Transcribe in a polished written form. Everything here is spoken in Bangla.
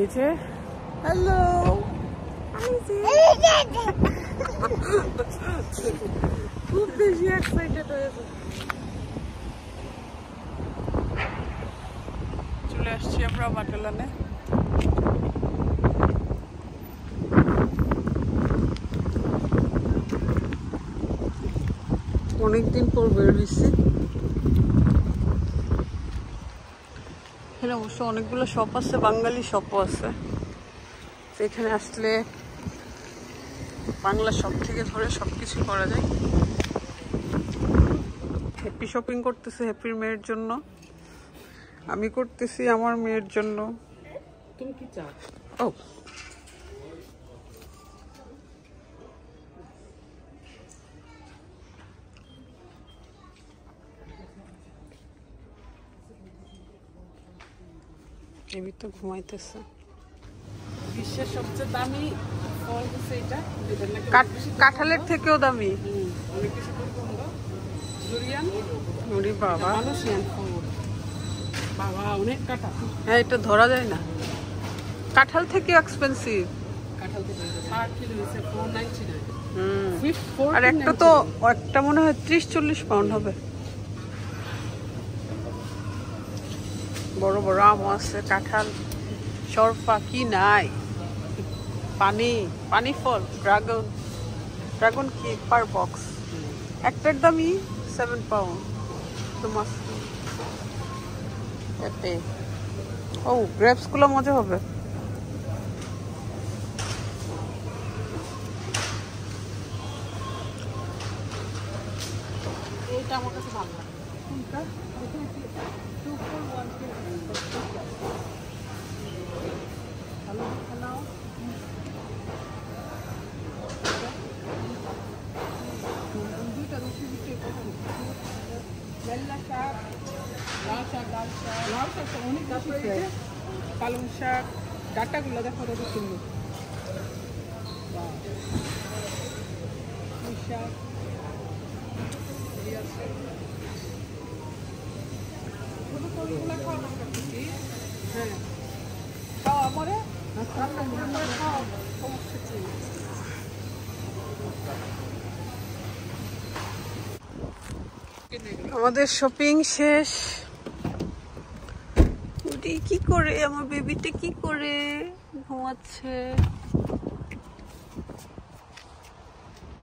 এই যে হ্যালো খুব বেশি এক্সাইটেড হয়েছে। চলে আসছি আমরা বাটালানে। অনেকদিন পর বের হয়েছি। এখানে অবশ্য অনেকগুলো শপ আছে, বাঙালি শপও আছে। এখানে আসলে বাংলা শপ থেকে ধরে সবকিছু করা যায়। হ্যাপি শপিং করতেছে হ্যাপির মেয়ের জন্য, আমি করতেছি আমার মেয়ের জন্য। তুমি কি চাও? ও এবি তো ঘুমাইতেছে। বিশ্বের সবচেয়ে দামি ফল হচ্ছে এটা, কাঁঠালের থেকেও দামি। অনেক বেশি পছন্দ ডুরিয়ান। ওরে বাবা, মালয়েশিয়ান ফল বাবা, অনেক কাঁঠাল। হ্যাঁ, এটা ধরা যায় না। কাঁঠাল থেকেও এক্সপেন্সিভ। কাঁঠাল থেকে 8 কিলো হচ্ছে 499। আর একটা তো একটা মনে হয় 30-40 পাউন্ড হবে। বড় বড় আম আছে, কাঁঠাল, শরফা কি নাই। পানি পানি ফল, ড্রাগন কি পার বক্স। একটার দামই 7 পাউন্ড। তো মাশরুম, পেঁপে, ও গ্রেপস গুলো মজা হবে। এইটা আমার কাছে ভালো লাগে। কোনটা? এখানে 2 for 1 ভালো নাও। পালং শাক, ডাটাগুলো দেখো কত সুন্দর। শাক হ্যাঁ, খাওয়া পরে আমাদের শপিং শেষ। কি করে আমার বেবিটা কি করে ঘুমাচ্ছে।